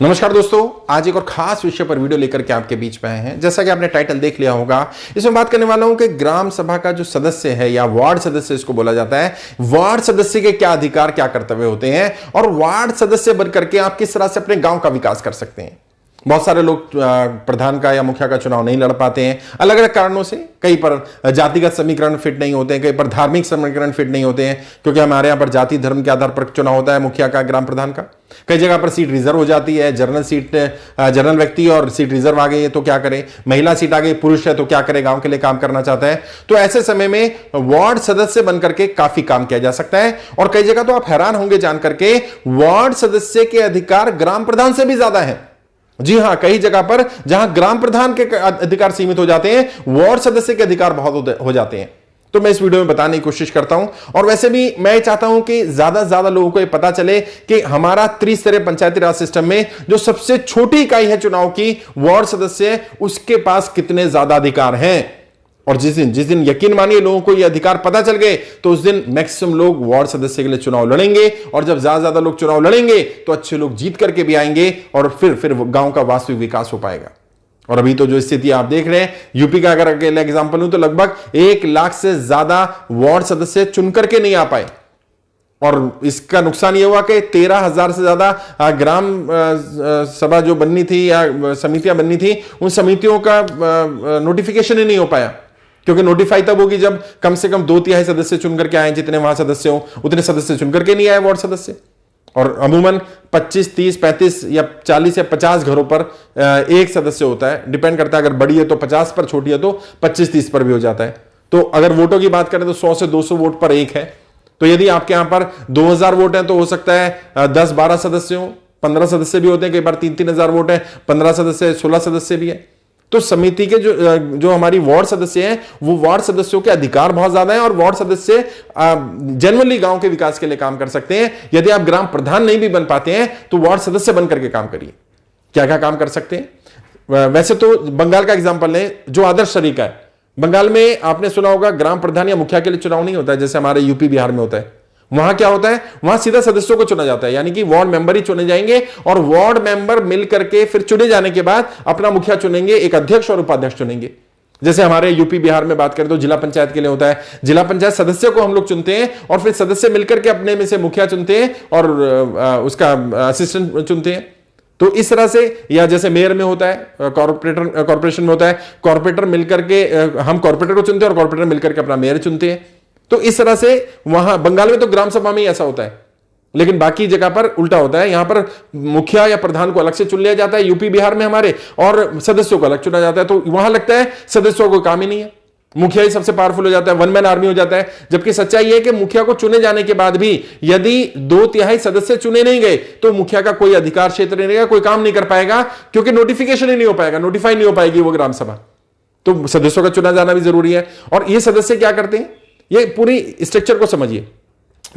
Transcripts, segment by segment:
नमस्कार दोस्तों, आज एक और खास विषय पर वीडियो लेकर के आपके बीच में आए हैं। जैसा कि आपने टाइटल देख लिया होगा, इसमें बात करने वाला हूं कि ग्राम सभा का जो सदस्य है या वार्ड सदस्य इसको बोला जाता है, वार्ड सदस्य के क्या अधिकार क्या कर्तव्य होते हैं और वार्ड सदस्य बनकर के आप किस तरह से अपने गांव का विकास कर सकते हैं। बहुत सारे लोग प्रधान का या मुखिया का चुनाव नहीं लड़ पाते हैं अलग अलग कारणों से। कहीं पर जातिगत समीकरण फिट नहीं होते हैं, कहीं पर धार्मिक समीकरण फिट नहीं होते हैं, क्योंकि हमारे यहाँ पर जाति धर्म के आधार पर चुनाव होता है मुखिया का, ग्राम प्रधान का। कई जगह पर सीट रिजर्व हो जाती है, जनरल व्यक्ति और सीट रिजर्व आ गई है तो क्या करें, महिला सीट आ गई, पुरुष है तो क्या करें, गांव के लिए काम करना चाहता है। तो ऐसे समय में वार्ड सदस्य बनकर के काफी काम किया जा सकता है। और कई जगह तो आप हैरान होंगे जानकर के, वार्ड सदस्य के अधिकार ग्राम प्रधान से भी ज्यादा है। जी हां, कई जगह पर जहां ग्राम प्रधान के अधिकार सीमित हो जाते हैं, वार्ड सदस्य के अधिकार बहुत हो जाते हैं। तो मैं इस वीडियो में बताने की कोशिश करता हूं। और वैसे भी मैं चाहता हूं कि ज्यादा से ज्यादा लोगों को यह पता चले कि हमारा त्रिस्तरीय पंचायती राज सिस्टम में जो सबसे छोटी इकाई है चुनाव की, वार्ड सदस्य, उसके पास कितने ज्यादा अधिकार हैं। और जिस दिन यकीन मानिए लोगों को यह अधिकार पता चल गए, तो उस दिन मैक्सिमम लोग वार्ड सदस्य के लिए चुनाव लड़ेंगे। और जब ज्यादा लोग चुनाव लड़ेंगे तो अच्छे लोग जीत करके भी आएंगे और फिर गांव का वास्तविक विकास हो पाएगा। और अभी तो जो स्थिति आप देख रहे हैं, यूपी का अगर अकेला एग्जांपल लूं तो लगभग 1 लाख से ज्यादा वार्ड सदस्य चुन करके नहीं आ पाए। और इसका नुकसान यह हुआ कि 13,000 से ज्यादा ग्राम सभा जो बननी थी या समितियां बननी थी, उन समितियों का नोटिफिकेशन ही नहीं हो पाया। क्योंकि नोटिफाई तब होगी जब कम से कम 2/3 सदस्य चुन करके आए, जितने वहां सदस्य हो उतने सदस्य चुन करके नहीं आए वार्ड सदस्य। और अमूमन 25, 30, 35 या 40 या 50 घरों पर एक सदस्य होता है। डिपेंड करता है, अगर बड़ी है तो 50 पर, छोटी है तो 25-30 पर भी हो जाता है। तो अगर वोटों की बात करें तो 100 से 200 वोट पर एक है। तो यदि आपके यहां पर 2000 वोट हैं तो हो सकता है 10-12 सदस्य हो, 15 सदस्य भी होते हैं, कई बार 3-3 हजार वोट है, 15 सदस्य, 16 सदस्य भी है। तो समिति के जो हमारी वार्ड सदस्य हैं, वो वार्ड सदस्यों के अधिकार बहुत ज्यादा हैं। और वार्ड सदस्य जनरली गांव के विकास के लिए काम कर सकते हैं। यदि आप ग्राम प्रधान नहीं भी बन पाते हैं तो वार्ड सदस्य बनकर के काम करिए। क्या क्या काम कर सकते हैं? वैसे तो बंगाल का एग्जाम्पल लें जो आदर्श तरीका है। बंगाल में आपने सुना होगा, ग्राम प्रधान या मुखिया के लिए चुनाव नहीं होता है जैसे हमारे यूपी बिहार में होता है। वहां क्या होता है, वहां सीधा सदस्यों को चुना जाता है, यानी कि वार्ड मेंबर ही चुने जाएंगे और वार्ड मेंबर मिलकर के फिर चुने जाने के बाद अपना मुखिया चुनेंगे, एक अध्यक्ष और उपाध्यक्ष चुनेंगे। जैसे हमारे यूपी बिहार में बात करें तो जिला पंचायत के लिए होता है, जिला पंचायत सदस्य को हम लोग चुनते हैं और फिर सदस्य मिलकर के अपने में से मुखिया चुनते हैं और उसका असिस्टेंट चुनते हैं। तो इस तरह से, या जैसे मेयर में होता है, कॉर्पोरेशन में होता है, कॉर्पोरेटर मिलकर के हम कॉर्पोरेटर को चुनते हैं और कॉर्पोरेटर मिलकर के अपना मेयर चुनते हैं। तो इस तरह से वहां बंगाल में तो ग्राम सभा में ही ऐसा होता है, लेकिन बाकी जगह पर उल्टा होता है। यहां पर मुखिया या प्रधान को अलग से चुन लिया जाता है यूपी बिहार में हमारे, और सदस्यों को अलग चुना जाता है। तो वहां लगता है सदस्यों को काम ही नहीं है, मुखिया ही सबसे पावरफुल हो जाता है, वन मैन आर्मी हो जाता है। जबकि सच्चाई यह है कि मुखिया को चुने जाने के बाद भी यदि 2/3 सदस्य चुने नहीं गए तो मुखिया का कोई अधिकार क्षेत्र नहीं रहेगा, कोई काम नहीं कर पाएगा, क्योंकि नोटिफिकेशन ही नहीं हो पाएगा, नोटिफाई नहीं हो पाएगी वो ग्राम सभा। तो सदस्यों का चुना जाना भी जरूरी है। और ये सदस्य क्या करते हैं, ये पूरी स्ट्रक्चर को समझिए।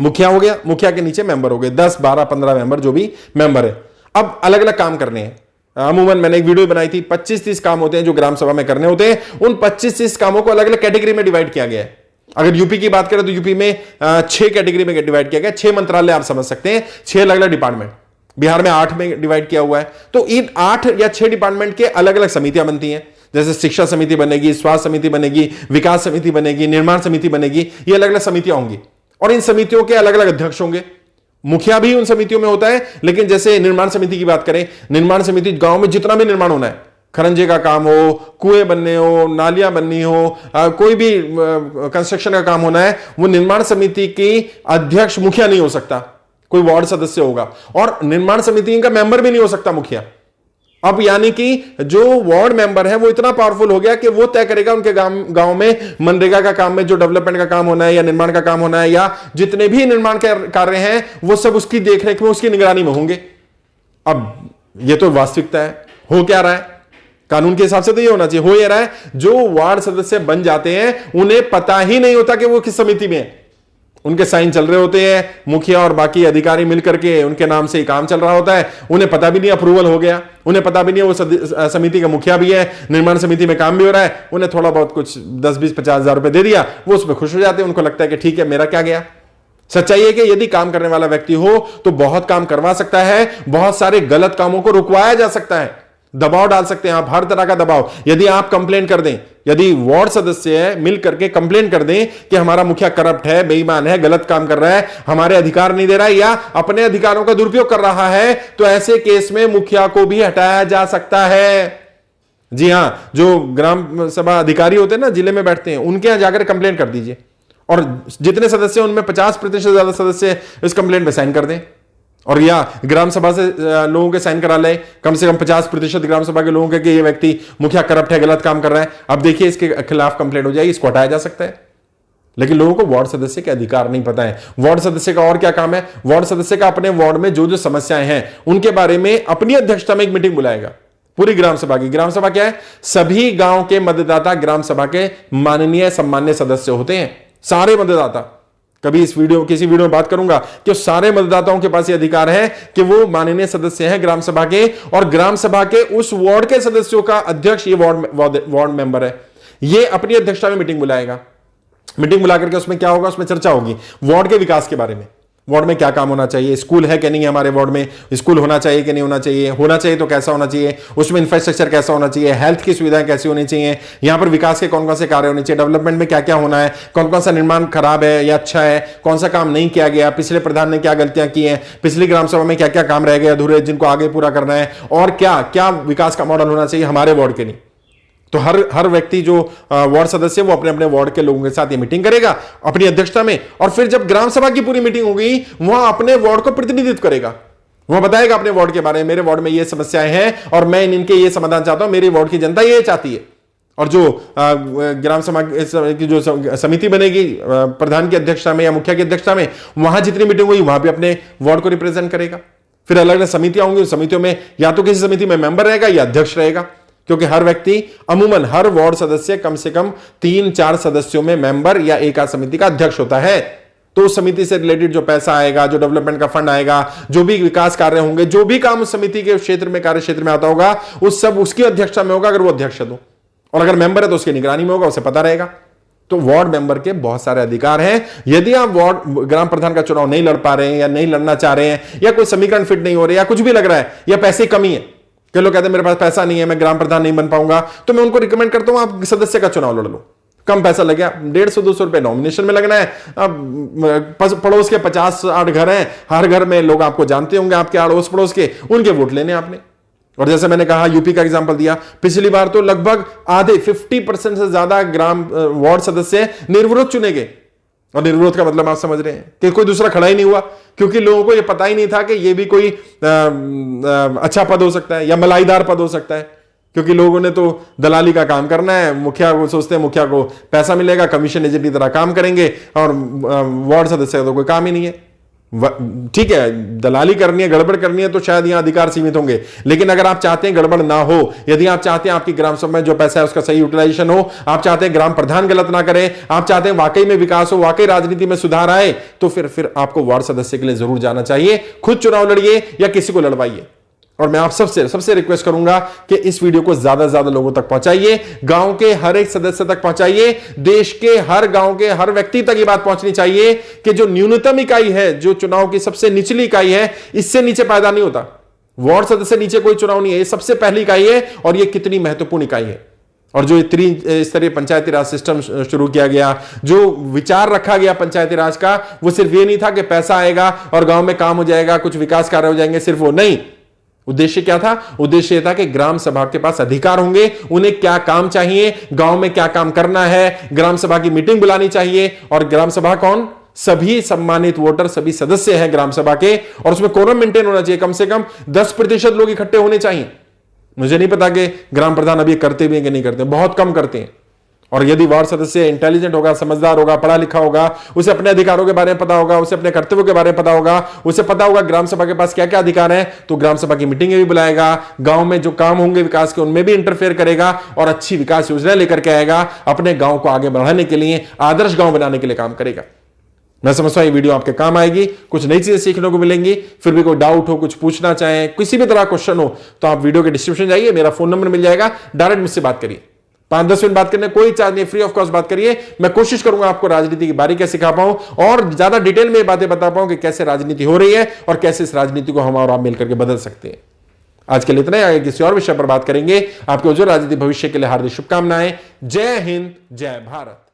मुखिया हो गया, मुखिया के नीचे मेंबर हो गए, 10, 12, 15 मेंबर जो भी मेंबर है। अब अलग अलग काम करने हैं। अमूमन मैंने एक वीडियो बनाई थी, 25-30 काम होते हैं जो ग्राम सभा में करने होते हैं। उन 25-30 कामों को अलग अलग कैटेगरी में डिवाइड किया गया है। अगर यूपी की बात करें तो यूपी में 6 कैटेगरी में डिवाइड किया गया, 6 मंत्रालय आप समझ सकते हैं, 6 अलग अलग डिपार्टमेंट। बिहार में 8 में डिवाइड किया हुआ है। तो इन 8 या 6 डिपार्टमेंट के अलग अलग समितियां बनती हैं। जैसे शिक्षा समिति बनेगी, स्वास्थ्य समिति बनेगी, विकास समिति बनेगी, निर्माण समिति बनेगी। ये अलग अलग समितियां होंगी और इन समितियों के अलग अलग अध्यक्ष होंगे। मुखिया भी उन समितियों में होता है। लेकिन जैसे निर्माण समिति की बात करें, निर्माण समिति गांव में जितना भी निर्माण होना है, खरंजे का काम हो, कुएं बनने हो, नालियां बननी हो, कोई भी कंस्ट्रक्शन का काम होना है, वो निर्माण समिति की अध्यक्ष मुखिया नहीं हो सकता, कोई वार्ड सदस्य होगा। और निर्माण समिति का मेंबर भी नहीं हो सकता मुखिया। अब यानी कि जो वार्ड मेंबर है वो इतना पावरफुल हो गया कि वो तय करेगा उनके गांव में मनरेगा का काम में जो डेवलपमेंट का काम होना है या निर्माण का काम होना है या जितने भी निर्माण के कार्य हैं वो सब उसकी देखरेख में, उसकी निगरानी में होंगे। अब ये तो वास्तविकता है। हो क्या रहा है, कानून के हिसाब से तो ये होना चाहिए, हो ये रहा है, जो वार्ड सदस्य बन जाते हैं उन्हें पता ही नहीं होता कि वो किस समिति में है। उनके साइन चल रहे होते हैं, मुखिया और बाकी अधिकारी मिलकर के उनके नाम से ही काम चल रहा होता है। उन्हें पता भी नहीं अप्रूवल हो गया, उन्हें पता भी नहीं वो समिति का मुखिया भी है, निर्माण समिति में काम भी हो रहा है। उन्हें थोड़ा बहुत कुछ 10, 20, 50 हजार रुपए दे दिया, वो उस पर खुश हो जाते हैं। उनको लगता है कि ठीक है, मेरा क्या गया। सच्चाई है कि यदि काम करने वाला व्यक्ति हो तो बहुत काम करवा सकता है, बहुत सारे गलत कामों को रुकवाया जा सकता है, दबाव डाल सकते हैं आप, हर तरह का दबाव। यदि आप कंप्लेन कर दें, यदि वार्ड सदस्य है मिल करके कंप्लेन कर दें कि हमारा मुखिया करप्ट है, बेईमान है, गलत काम कर रहा है, हमारे अधिकार नहीं दे रहा है या अपने अधिकारों का दुरुपयोग कर रहा है, तो ऐसे केस में मुखिया को भी हटाया जा सकता है। जी हां, जो ग्राम सभा अधिकारी होते हैं ना, जिले में बैठते हैं, उनके यहां जाकर कंप्लेन कर दीजिए और जितने सदस्य उनमें 50% ज्यादा सदस्य इस कंप्लेंट में साइन कर दें, और या ग्राम सभा से लोगों के साइन करा लें, कम से कम 50% ग्राम सभा के लोगों के कि ये व्यक्ति मुखिया करप्ट है, गलत काम कर रहा है। अब देखिए इसके खिलाफ कंप्लेंट हो जाएगी, इसको हटाया जा सकता है। लेकिन लोगों को वार्ड सदस्य के अधिकार नहीं पता है। वार्ड सदस्य का और क्या काम है? वार्ड सदस्य का अपने वार्ड में जो जो समस्याएं हैं उनके बारे में अपनी अध्यक्षता में एक मीटिंग बुलाएगा पूरी ग्राम सभा की। ग्राम सभा क्या है? सभी गांव के मतदाता ग्राम सभा के माननीय सम्मान्य सदस्य होते हैं, सारे मतदाता। कभी इस वीडियो किसी वीडियो में बात करूंगा कि सारे मतदाताओं के पास ये अधिकार है कि वो माननीय सदस्य हैं ग्राम सभा के, और ग्राम सभा के उस वार्ड के सदस्यों का अध्यक्ष ये वार्ड मेंबर है। ये अपनी अध्यक्षता में मीटिंग बुलाएगा। मीटिंग बुला करके उसमें क्या होगा? उसमें चर्चा होगी वार्ड के विकास के बारे में, वार्ड में क्या काम होना चाहिए, स्कूल है कि नहीं है हमारे वार्ड में, स्कूल होना चाहिए कि नहीं होना चाहिए, होना चाहिए तो कैसा होना चाहिए, उसमें इंफ्रास्ट्रक्चर कैसा होना चाहिए, हेल्थ की सुविधाएं कैसी होनी चाहिए, यहां पर विकास के कौन कौन से कार्य होने चाहिए, डेवलपमेंट में क्या क्या होना है, कौन कौन सा निर्माण खराब है या अच्छा है, कौन सा काम नहीं किया गया, पिछले प्रधान ने क्या गलतियां की हैं, पिछली ग्राम सभा में क्या क्या काम रह गए अधूरे जिनको आगे पूरा करना है, और क्या क्या विकास का मॉडल होना चाहिए हमारे वार्ड के लिए। तो हर व्यक्ति जो वार्ड सदस्य वो अपने अपने वार्ड के लोगों के साथ ये मीटिंग करेगा अपनी अध्यक्षता में, और फिर जब ग्राम सभा की पूरी मीटिंग होगी वहां अपने वार्ड को प्रतिनिधित्व करेगा। वह बताएगा अपने वार्ड के बारे में, मेरे वार्ड में ये समस्याएं हैं और मैं इनके ये समाधान चाहता हूं, मेरी वार्ड की जनता ये चाहती है। और जो ग्राम सभा की जो समिति बनेगी प्रधान की अध्यक्षता में या मुखिया की अध्यक्षता में, वहां जितनी मीटिंग हुई वहां भी अपने वार्ड को रिप्रेजेंट करेगा। फिर अलग अलग समितियां होंगी, समितियों में या तो किसी समिति में मेंबर रहेगा या अध्यक्ष रहेगा, क्योंकि हर व्यक्ति अमूमन हर वार्ड सदस्य कम से कम 3-4 सदस्यों में मेंबर या एक आध समिति का अध्यक्ष होता है। तो उस समिति से रिलेटेड जो पैसा आएगा, जो डेवलपमेंट का फंड आएगा, जो भी विकास कार्य होंगे, जो भी काम उस समिति के क्षेत्र में कार्य क्षेत्र में आता होगा, उस सब उसकी अध्यक्षता में होगा अगर वो अध्यक्ष है तो, और अगर मेंबर है तो उसकी निगरानी में होगा, उसे पता रहेगा। तो वार्ड मेंबर के बहुत सारे अधिकार हैं। यदि आप वार्ड ग्राम प्रधान का चुनाव नहीं लड़ पा रहे हैं या नहीं लड़ना चाह रहे हैं या कोई समीकरण फिट नहीं हो रहे या कुछ भी लग रहा है या पैसे कमी है, कई लोग कहते हैं मेरे पास पैसा नहीं है, मैं ग्राम प्रधान नहीं बन पाऊंगा, तो मैं उनको रिकमेंड करता हूं आप सदस्य का चुनाव लड़ लो। कम पैसा लगे, 150-200 रुपए नॉमिनेशन में लगना है। अब पड़ोस के 50-60 घर हैं, हर घर में लोग आपको जानते होंगे, आपके अड़ोस पड़ोस के, उनके वोट लेने आपने। और जैसे मैंने कहा यूपी का एग्जांपल दिया, पिछली बार तो लगभग आधे 50% से ज्यादा ग्राम वार्ड सदस्य निर्विरोध चुने गए। और निर्विरोध का मतलब आप समझ रहे हैं कि कोई दूसरा खड़ा ही नहीं हुआ, क्योंकि लोगों को यह पता ही नहीं था कि यह भी कोई अच्छा पद हो सकता है या मलाईदार पद हो सकता है, क्योंकि लोगों ने तो दलाली का काम करना है। मुखिया को सोचते हैं मुखिया को पैसा मिलेगा, कमीशन एजेंट की तरह काम करेंगे, और वार्ड सदस्य का तो कोई काम ही नहीं है। ठीक है, दलाली करनी है, गड़बड़ करनी है तो शायद यहां अधिकार सीमित होंगे, लेकिन अगर आप चाहते हैं गड़बड़ ना हो, यदि आप चाहते हैं आपकी ग्राम सभा में जो पैसा है उसका सही यूटिलाइजेशन हो, आप चाहते हैं ग्राम प्रधान गलत ना करे, आप चाहते हैं वाकई में विकास हो, वाकई राजनीति में सुधार आए, तो फिर आपको वार्ड सदस्य के लिए जरूर जाना चाहिए। खुद चुनाव लड़िए या किसी को लड़वाइए। और मैं आप सबसे रिक्वेस्ट करूंगा कि इस वीडियो को ज्यादा से ज्यादा लोगों तक पहुंचाइए, गांव के हर एक सदस्य तक पहुंचाइए, देश के हर गांव के हर व्यक्ति तक ये बात पहुंचनी चाहिए कि जो न्यूनतम इकाई है, जो चुनाव की सबसे निचली इकाई है, इससे नीचे पैदा नहीं होता। वार्ड सदस्य नीचे कोई चुनाव नहीं है, ये सबसे पहली इकाई है, और ये कितनी महत्वपूर्ण इकाई है। और जो त्रिस्तरीय पंचायती राज सिस्टम शुरू किया गया, जो विचार रखा गया पंचायती राज का, वो सिर्फ ये नहीं था कि पैसा आएगा और गांव में काम हो जाएगा, कुछ विकास कार्य हो जाएंगे, सिर्फ वो नहीं। उद्देश्य क्या था? उद्देश्य था कि ग्राम सभा के पास अधिकार होंगे, उन्हें क्या काम चाहिए, गांव में क्या काम करना है, ग्राम सभा की मीटिंग बुलानी चाहिए। और ग्राम सभा कौन? सभी सम्मानित वोटर, सभी सदस्य हैं ग्राम सभा के, और उसमें कोरम मेंटेन होना चाहिए। कम से कम 10% लोग इकट्ठे होने चाहिए। मुझे नहीं पता कि ग्राम प्रधान अभी करते भी हैं कि नहीं करते, बहुत कम करते हैं। और यदि वार्ड सदस्य इंटेलिजेंट होगा, समझदार होगा, पढ़ा लिखा होगा, उसे अपने अधिकारों के बारे में पता होगा, उसे अपने कर्तव्यों के बारे में पता होगा, उसे पता होगा ग्राम सभा के पास क्या क्या अधिकार है, तो ग्राम सभा की मीटिंगें भी बुलाएगा, गांव में जो काम होंगे विकास के उनमें भी इंटरफेयर करेगा, और अच्छी विकास योजना लेकर के आएगा, अपने गांव को आगे बढ़ाने के लिए, आदर्श गांव बनाने के लिए काम करेगा। मैं समझता हूं ये वीडियो आपके काम आएगी, कुछ नई चीजें सीखने को मिलेंगी। फिर भी कोई डाउट हो, कुछ पूछना चाहें, किसी भी तरह क्वेश्चन हो, तो आप वीडियो के डिस्क्रिप्शन जाइए, मेरा फोन नंबर मिल जाएगा, डायरेक्ट मुझसे बात करिए। 5-10 मिनट बात करने कोई चार्ज नहीं, फ्री ऑफ कॉस्ट बात करिए। मैं कोशिश करूंगा आपको राजनीति की बारीकियां सिखा पाऊं और ज्यादा डिटेल में ये बातें बता पाऊं कि कैसे राजनीति हो रही है और कैसे इस राजनीति को हम और आप मिलकर के बदल सकते हैं। आज के लिए इतना ही, आगे किसी और विषय पर बात करेंगे। आपके उज्जवल राजनीतिक भविष्य के लिए हार्दिक शुभकामनाएं। जय हिंद, जय भारत।